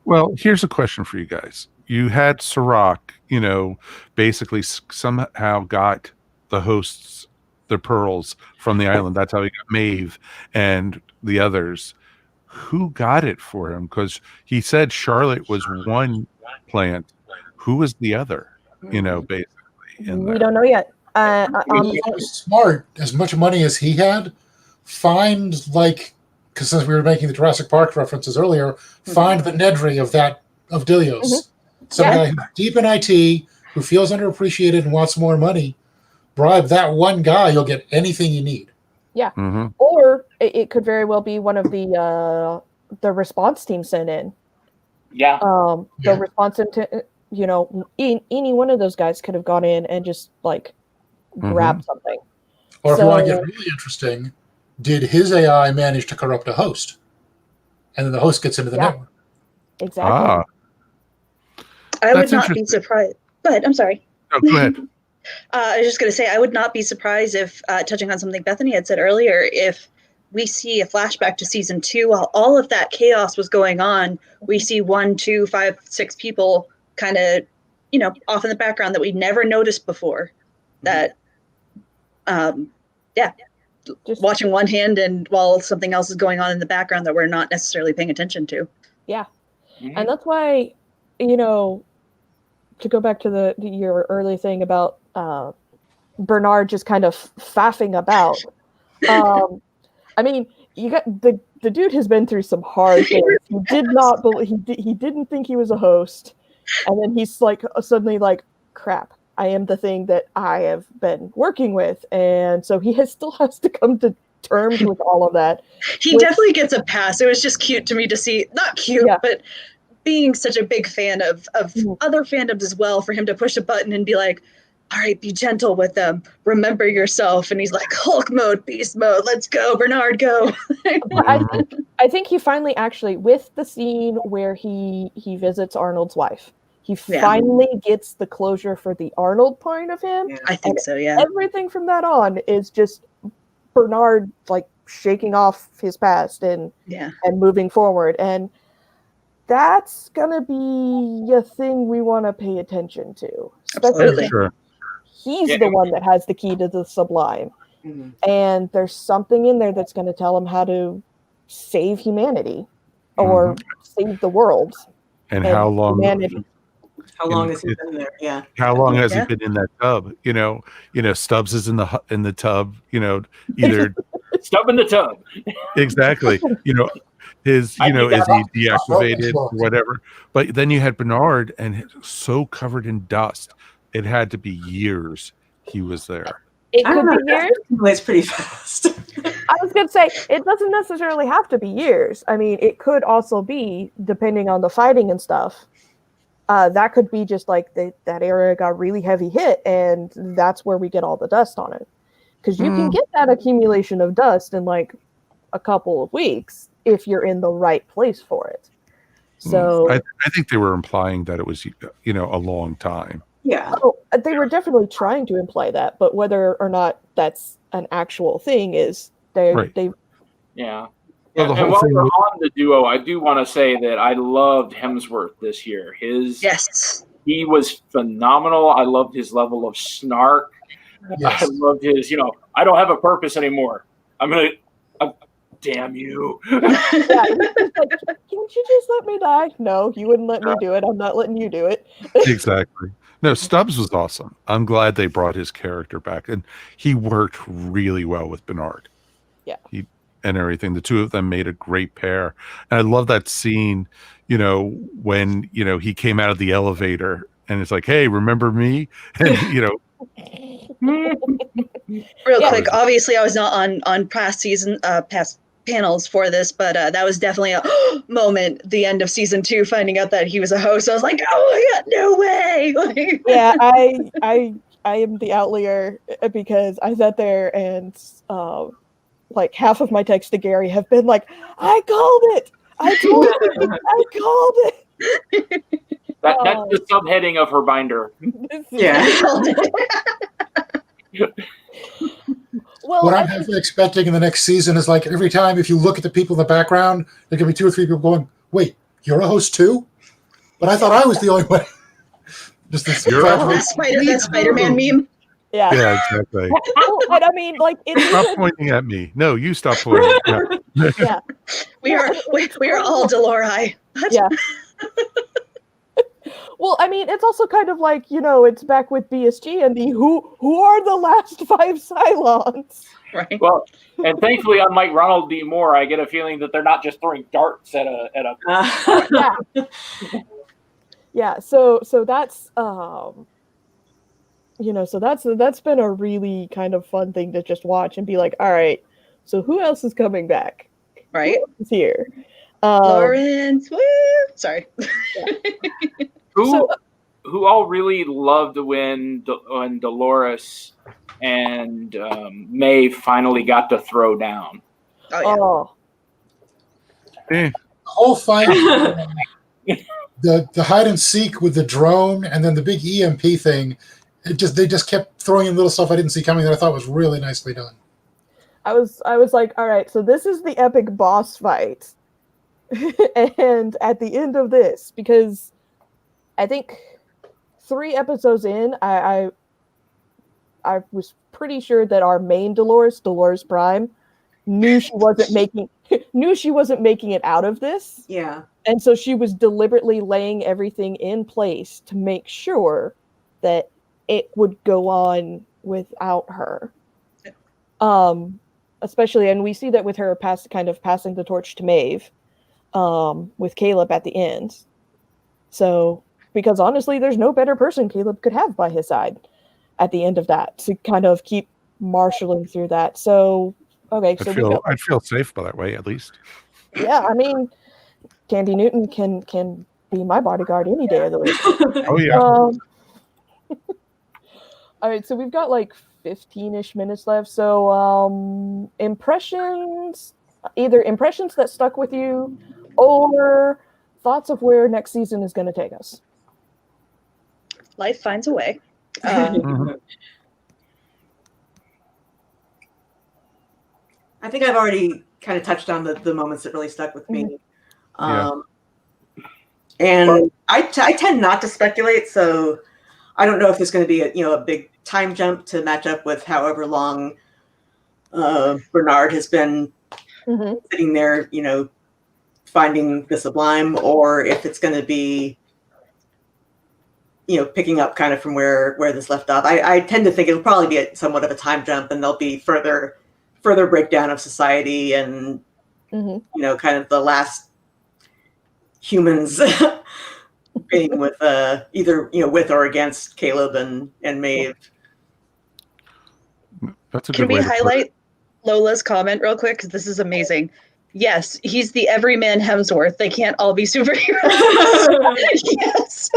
Speaker 1: Well, here's a question for you guys. You had Serac, basically somehow got the hosts the pearls from the island. That's how he got Maeve and the others. Who got it for him? Because he said Charlotte was one plant. Who was the other? Basically.
Speaker 3: We don't know yet.
Speaker 4: He was smart. As much money as he had, because since we were making the Jurassic Park references earlier, find the Nedry of Dilios. Some guy who's deep in IT, who feels underappreciated and wants more money. Bribe that one guy, you'll get anything you need.
Speaker 3: Yeah. Or it could very well be one of the response team sent in.
Speaker 5: Yeah.
Speaker 3: The response to, any one of those guys could have gone in and just grabbed something.
Speaker 4: Or if you want to get really interesting, did his AI manage to corrupt a host? And then the host gets into the network.
Speaker 3: Exactly.
Speaker 2: I would not be surprised. Go ahead. I'm sorry.
Speaker 1: No, go ahead.
Speaker 2: I was just going to say, I would not be surprised if, touching on something Bethany had said earlier, if we see a flashback to season 2 while all of that chaos was going on. We see 1, 2, 5, 6 people kind of, off in the background that we never noticed before. That, just watching one hand and while something else is going on in the background that we're not necessarily paying attention to.
Speaker 3: Yeah. Mm-hmm. And that's why, to go back to your early thing about Bernard just kind of faffing about. I mean, you got the dude has been through some hard things. He did not believe he didn't think he was a host, and then he's like suddenly like, crap, I am the thing that I have been working with, and so he still has to come to terms with all of that.
Speaker 2: He definitely gets a pass. It was just cute to me to see, not cute, but being such a big fan of other fandoms as well, for him to push a button and be like, all right, be gentle with them. Remember yourself. And he's like, Hulk mode, beast mode. Let's go, Bernard, go.
Speaker 3: I think he finally actually, with the scene where he visits Arnold's wife, he finally gets the closure for the Arnold point of him.
Speaker 2: I think so, yeah.
Speaker 3: Everything from that on is just Bernard like shaking off his past and moving forward. And that's gonna be a thing we want to pay attention to.
Speaker 2: Absolutely.
Speaker 1: Sure.
Speaker 3: He's the one that has the key to the sublime. Mm-hmm. And there's something in there that's going to tell him how to save humanity or save the world.
Speaker 1: And how long?
Speaker 3: Humanity.
Speaker 6: How long has he been there? Yeah.
Speaker 1: How long has he been in that tub? Stubbs is in the tub. Either
Speaker 5: Stubb in the tub.
Speaker 1: Exactly. Is he deactivated or whatever? But then you had Bernard, and so covered in dust, it had to be years he was there.
Speaker 3: It could be years.
Speaker 6: It's pretty fast.
Speaker 3: I was going to say, it doesn't necessarily have to be years. I mean, it could also be, depending on the fighting and stuff, that could be just like that area got really heavy hit, and that's where we get all the dust on it. Because you can get that accumulation of dust in like a couple of weeks if you're in the right place for it. So
Speaker 1: I think they were implying that it was, a long time.
Speaker 6: Yeah.
Speaker 3: Oh, they were definitely trying to imply that, but whether or not that's an actual thing is they.
Speaker 5: Yeah.
Speaker 1: Well,
Speaker 5: and while we're on the duo, I do want to say that I loved Hemsworth this year. He was phenomenal. I loved his level of snark. Yes. I loved his, I don't have a purpose anymore. Damn you.
Speaker 3: Can't you just let me die? No, you wouldn't let me do it. I'm not letting you do it.
Speaker 1: Exactly. No, Stubbs was awesome. I'm glad they brought his character back, and he worked really well with Bernard.
Speaker 3: Yeah.
Speaker 1: And everything. The two of them made a great pair. And I love that scene, when, he came out of the elevator and it's like, hey, remember me? And,
Speaker 2: Real quick, obviously I was not on past panels for this, but that was definitely a moment, the end of season 2, finding out that he was a host. I was like, oh my god, no way.
Speaker 3: Yeah, I am the outlier because I sat there and like half of my texts to Gary have been like, I called it. I told you, I called it.
Speaker 5: That's the subheading of her binder.
Speaker 6: Yeah.
Speaker 3: Well,
Speaker 4: what I'm halfway expecting in the next season is like every time if you look at the people in the background, there can be 2 or 3 people going, wait, you're a host too? But I thought I was the only one. Just this
Speaker 2: that Spider-Man meme.
Speaker 1: Yeah, exactly.
Speaker 3: But I mean, like,
Speaker 1: stop pointing at me. No, you stop pointing.
Speaker 3: Yeah.
Speaker 2: We are all Delori.
Speaker 3: Yeah. Well, I mean, it's also kind of like, it's back with BSG and the who are the last 5 Cylons?
Speaker 2: Right.
Speaker 5: Well, and thankfully, unlike Ronald D. Moore, I get a feeling that they're not just throwing darts at a.
Speaker 3: Yeah. Yeah. So that's so that's been a really kind of fun thing to just watch and be like, all right, so who else is coming back?
Speaker 2: Right.
Speaker 3: Who's here?
Speaker 2: Lawrence. Woo! Sorry.
Speaker 3: Yeah.
Speaker 5: Who all really loved when Dolores and May finally got to throw down.
Speaker 2: Oh
Speaker 4: yeah. The whole fight, the hide and seek with the drone, and then the big EMP thing. They just kept throwing in little stuff I didn't see coming that I thought was really nicely done.
Speaker 3: I was like, all right, so this is the epic boss fight. And at the end of this, because I think 3 episodes in, I was pretty sure that our main Dolores Prime, knew she wasn't making it out of this.
Speaker 6: Yeah.
Speaker 3: And so she was deliberately laying everything in place to make sure that it would go on without her. Especially, and we see that with her passing the torch to Maeve, with Caleb at the end. So, because honestly, there's no better person Caleb could have by his side at the end of that to kind of keep marshaling through that. So, okay,
Speaker 1: I'd feel safe by that way, at least.
Speaker 3: Yeah, I mean, Candy Newton can be my bodyguard any day of the week.
Speaker 1: Oh yeah.
Speaker 3: All right, so we've got like 15-ish minutes left. So impressions, either impressions that stuck with you or thoughts of where next season is going to take us.
Speaker 2: Life finds a way.
Speaker 1: Mhm.
Speaker 6: I think I've already kind of touched on the moments that really stuck with me. And I tend not to speculate, so I don't know if there's going to be a big time jump to match up with however long Bernard has been sitting there, finding the Sublime, or if it's going to be, picking up kind of from where this left off. I tend to think it'll probably be somewhat of a time jump, and there'll be further breakdown of society and kind of the last humans being with either with or against Caleb and Maeve.
Speaker 1: That's a
Speaker 2: Can
Speaker 1: good way
Speaker 2: we
Speaker 1: to put
Speaker 2: highlight
Speaker 1: it.
Speaker 2: Lola's comment real quick? Because this is amazing. Yes, he's the everyman Hemsworth. They can't all be superheroes. Yes.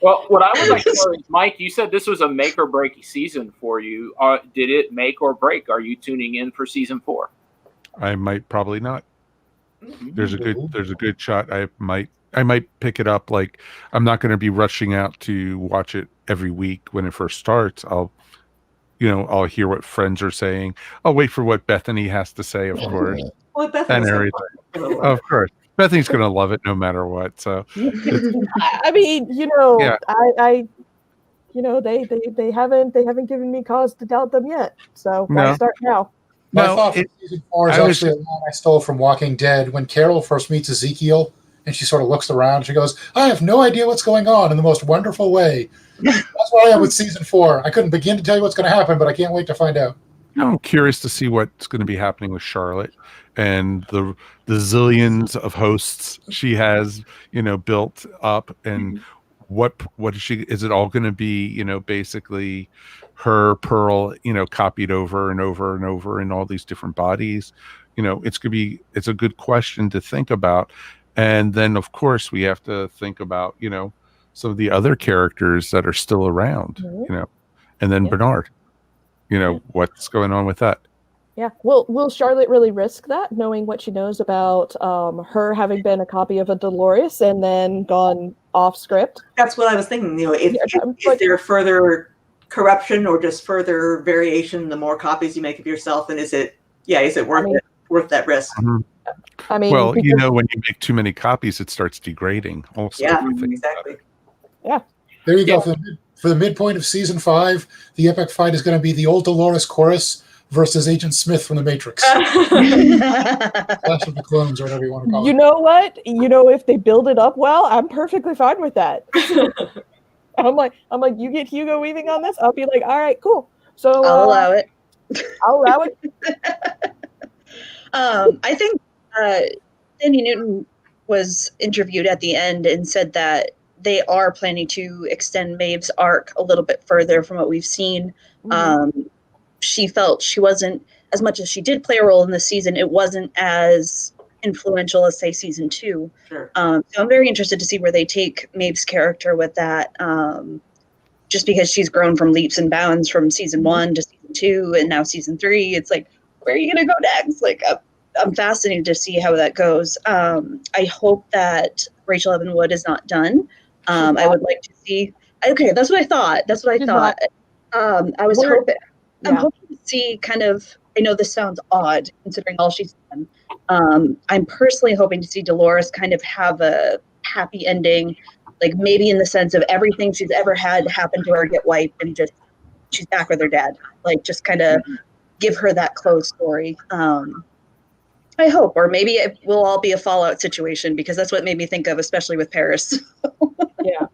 Speaker 5: Well, what I would like to know is, Mike, you said this was a make or break season for you. Did it make or break? Are you tuning in for season 4?
Speaker 1: I might probably not. There's a good shot. I might pick it up. Like, I'm not going to be rushing out to watch it every week when it first starts. I'll hear what friends are saying. I'll wait for what Bethany has to say, of course.
Speaker 6: Well, Bethany's
Speaker 1: And everything. Of course. Bethany's going to love it no matter what. So,
Speaker 3: I mean,
Speaker 1: Yeah.
Speaker 3: they haven't given me cause to doubt them yet. So why
Speaker 1: No.
Speaker 3: start now?
Speaker 4: My
Speaker 1: No,
Speaker 4: thought for season 4 is
Speaker 1: I was
Speaker 4: actually a line I stole from Walking Dead when Carol first meets Ezekiel and she sort of looks around. She goes, "I have no idea what's going on," in the most wonderful way. That's where I am with season 4. I couldn't begin to tell you what's going to happen, but I can't wait to find out.
Speaker 1: I'm curious to see what's going to be happening with Charlotte and the zillions of hosts she has, built up, and what is it all going to be, basically her Pearl, copied over and over and over in all these different bodies. It's a good question to think about. And then of course we have to think about, some of the other characters that are still around, and then Bernard, what's going on with that?
Speaker 3: Yeah. Will Charlotte really risk that, knowing what she knows about her having been a copy of a Dolores and then gone off script?
Speaker 6: That's what I was thinking. If there further corruption or just further variation, the more copies you make of yourself, and is it worth that risk?
Speaker 1: Mhm.
Speaker 3: I mean,
Speaker 1: Well, when you make too many copies, it starts degrading. Also,
Speaker 6: Yeah,
Speaker 1: if you think about
Speaker 6: exactly.
Speaker 1: it.
Speaker 3: Yeah.
Speaker 4: There you go. For the midpoint of season 5, the epic fight is going to be the old Dolores Chorus versus Agent Smith from the Matrix. Clash of the Clones, or whatever you want to call it.
Speaker 3: You know what? If they build it up well, I'm perfectly fine with that. I'm like, you get Hugo Weaving on this? I'll be like, all right, cool. So
Speaker 2: I'll allow it.
Speaker 3: I'll allow it.
Speaker 2: I think Sandy Newton was interviewed at the end and said that they are planning to extend Maeve's arc a little bit further from what we've seen. She felt she wasn't, as much as she did play a role in this season, it wasn't as influential as, say, season 2.
Speaker 6: Sure.
Speaker 2: So I'm very interested to see where they take Maeve's character with that, just because she's grown from leaps and bounds from season 1 to season 2 and now season 3. It's like, where are you going to go next? Like, I'm fascinated to see how that goes. I hope that Rachel Evan Wood is not done. I would like to see. Okay, that's what I thought. I was hoping. I'm hoping to see kind of, I know this sounds odd considering all she's done. I'm personally hoping to see Dolores kind of have a happy ending, like maybe in the sense of everything she's ever had happen to her get wiped and just she's back with her dad. Like just kind of give her that closed story. I hope, or maybe it will all be a Fallout situation because that's what made me think of, especially with Paris.
Speaker 3: Yeah.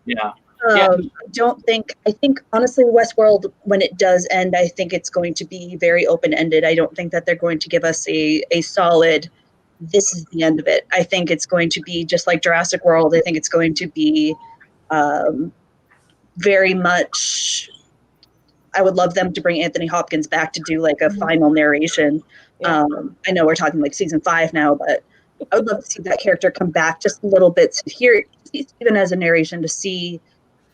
Speaker 2: I think honestly, Westworld, when it does end, I think it's going to be very open-ended. I don't think that they're going to give us a solid, this is the end of it. I think it's going to be just like Jurassic World. I think it's going to be very much, I would love them to bring Anthony Hopkins back to do like a final narration.
Speaker 3: Yeah.
Speaker 2: I know we're talking like season 5 now, but I would love to see that character come back just a little bit to hear, even as a narration, to see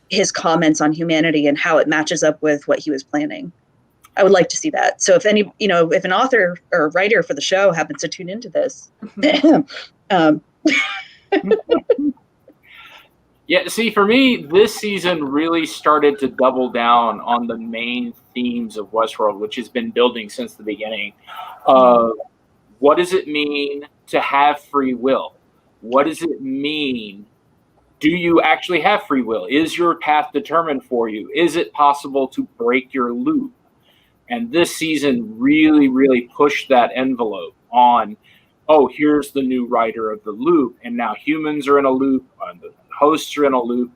Speaker 2: his comments on humanity and how it matches up with what he was planning. I would like to see that. So if if an author or writer for the show happens to tune into this,
Speaker 5: Yeah, see, for me, this season really started to double down on the main themes of Westworld, which has been building since the beginning. What does it mean to have free will? What does it mean? Do you actually have free will? Is your path determined for you? Is it possible to break your loop? And this season really, really pushed that envelope on, oh, here's the new writer of the loop, and now humans are in a loop, and the hosts are in a loop.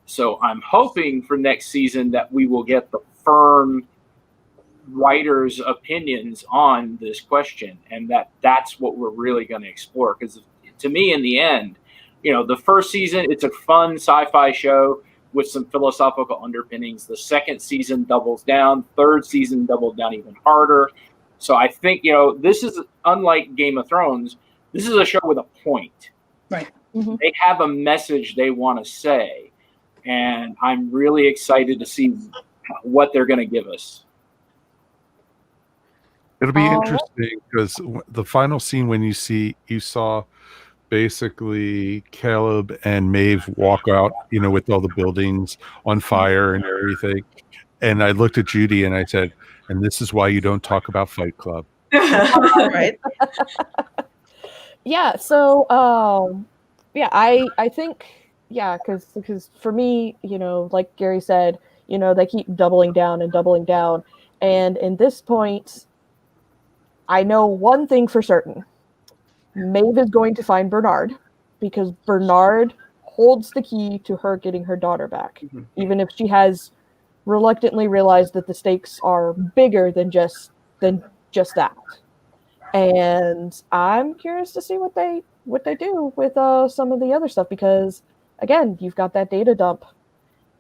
Speaker 5: So I'm hoping for next season that we will get the firm writers' opinions on this question, and that's what we're really going to explore. Because to me, in the end, the first season, it's a fun sci-fi show with some philosophical underpinnings. The second season doubles down. Third season doubled down even harder. So I think, this is unlike Game of Thrones. This is a show with a point.
Speaker 2: Right.
Speaker 3: Mm-hmm.
Speaker 5: They have a message they want to say. And I'm really excited to see what they're going to give us.
Speaker 1: It'll be interesting because the final scene when you saw basically Caleb and Maeve walk out, with all the buildings on fire and everything. And I looked at Judy and I said, and this is why you don't talk about Fight Club.
Speaker 2: right?
Speaker 3: Yeah. So, I think, because for me, like Gary said, they keep doubling down and doubling down. And in this point, I know one thing for certain. Maeve is going to find Bernard because Bernard holds the key to her getting her daughter back, even if she has reluctantly realized that the stakes are bigger than just that. And I'm curious to see what they do with some of the other stuff, because again, you've got that data dump,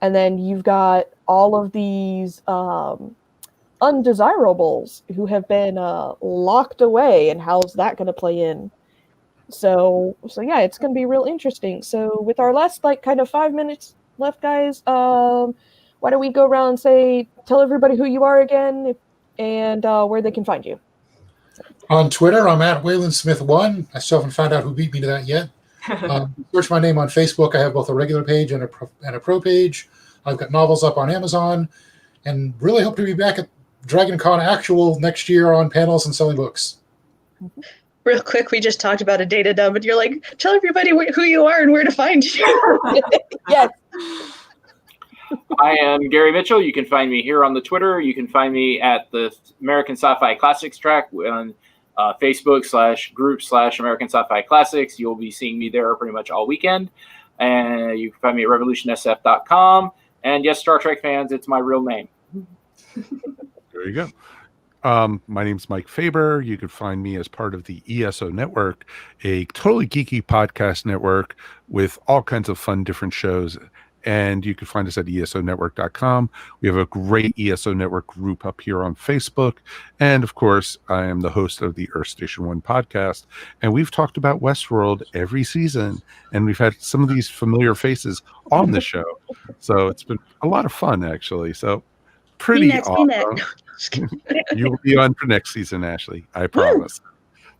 Speaker 3: and then you've got all of these undesirables who have been locked away, and how's that going to play in? So yeah, it's going to be real interesting. So with our last kind of 5 minutes left, guys, why don't we go around and tell everybody who you are again and where they can find you.
Speaker 4: On Twitter, I'm at WaylandSmith1. I still haven't found out who beat me to that yet. Search my name on Facebook. I have both a regular page and a pro page. I've got novels up on Amazon, and really hope to be back at DragonCon Actual next year on panels and selling books.
Speaker 2: Real quick, we just talked about a data dump, and you're like, tell everybody who you are and where to find you.
Speaker 3: Yes.
Speaker 5: I am Gary Mitchell. You can find me here on the Twitter. You can find me at the American Sci-Fi Classics track on Facebook/group/American Sci-Fi Classics. You'll be seeing me there pretty much all weekend. And you can find me at revolutionsf.com. And yes, Star Trek fans, it's my real name.
Speaker 1: There you go. My name's Mike Faber. You can find me as part of the ESO Network, a totally geeky podcast network with all kinds of fun different shows. And you can find us at esonetwork.com. We have a great ESO Network group up here on Facebook. And of course, I am the host of the Earth Station 1 podcast. And we've talked about Westworld every season. And we've had some of these familiar faces on the show. So it's been a lot of fun, actually. So pretty awesome. You will be on for next season, Ashley. I promise.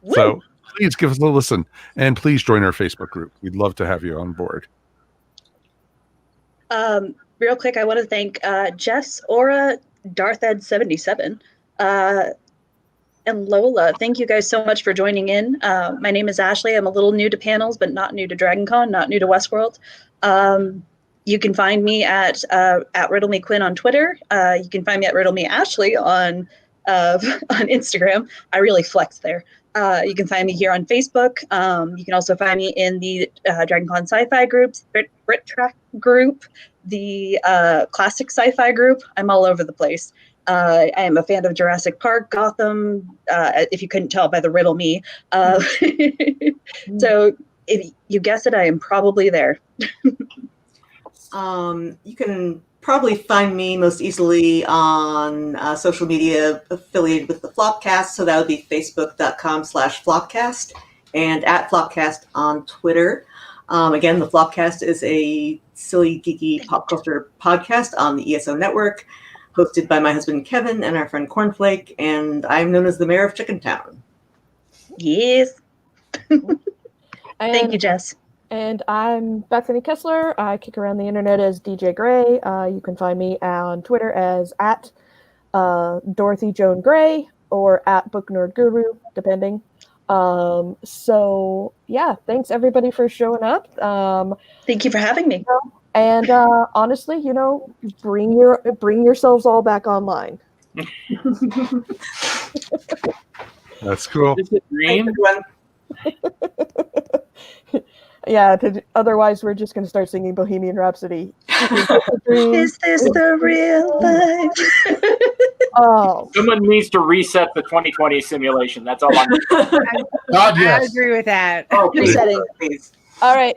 Speaker 2: Woo.
Speaker 1: So please give us a listen. And please join our Facebook group. We'd love to have you on board.
Speaker 2: Real quick, I want to thank Jess, Aura, Darth Ed 77 And Lola, thank you guys so much for joining in. My name is Ashley. I'm a little new to panels, but not new to DragonCon, not new to Westworld. You can find me at Riddle Me Quinn on Twitter. You can find me at Riddle Me Ashley on Instagram. I really flex there. You can find me here on Facebook. You can also find me in the DragonCon Sci-Fi groups, Brit Track group, the Classic Sci-Fi group. I'm all over the place. I am a fan of Jurassic Park, Gotham, if you couldn't tell by the Riddle Me. So if you guess it, I am probably there.
Speaker 6: You can probably find me most easily on social media affiliated with the Flopcast. So that would be facebook.com/Flopcast and at Flopcast on Twitter. Again, the Flopcast is a silly, geeky pop culture podcast on the ESO network, hosted by my husband Kevin and our friend Cornflake, and I'm known as the mayor of Chickentown.
Speaker 2: Yes. Thank you, Jess.
Speaker 3: And I'm Bethany Kessler. I kick around the internet as DJ Gray. You can find me on Twitter as at Dorothy Joan Gray or at Book Nerd Guru, depending. So yeah, thanks everybody for showing up.
Speaker 2: Thank you for having me.
Speaker 3: And honestly, bring yourselves all back online.
Speaker 1: That's cool.
Speaker 5: Is it dream?
Speaker 3: Yeah, otherwise we're just going to start singing Bohemian Rhapsody.
Speaker 2: Is this the real life?
Speaker 3: Oh,
Speaker 5: Someone needs to reset the 2020 simulation. That's all I'm
Speaker 4: God, yes.
Speaker 7: I agree with that.
Speaker 6: Oh, please,
Speaker 2: Resetting.
Speaker 6: please.
Speaker 3: all right.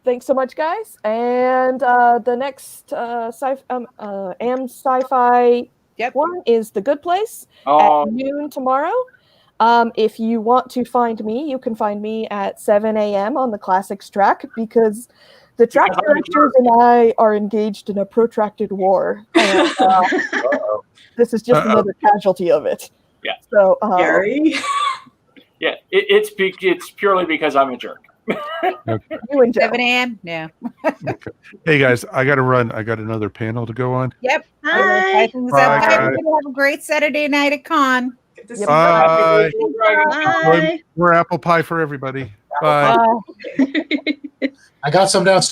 Speaker 3: Thanks so much, guys. And the next Am Sci-Fi one is The Good Place at noon tomorrow. If you want to find me, you can find me at 7 a.m. on the Classics track because the track directors and I are engaged in a protracted war. And, this is just another casualty of it.
Speaker 5: Yeah.
Speaker 3: So,
Speaker 6: Gary?
Speaker 5: Yeah, it's purely because I'm a jerk.
Speaker 1: Okay.
Speaker 3: You and Joe.
Speaker 7: 7 a.m.? No.
Speaker 1: Okay. Hey guys, I got to run. I got another panel to go on.
Speaker 7: Yep.
Speaker 2: Hi.
Speaker 1: Bye,
Speaker 7: Everybody have a great Saturday night at con.
Speaker 3: Yep.
Speaker 1: Bye.
Speaker 2: Bye.
Speaker 1: More apple pie for everybody. Bye.
Speaker 3: Bye.
Speaker 4: I got some downstairs.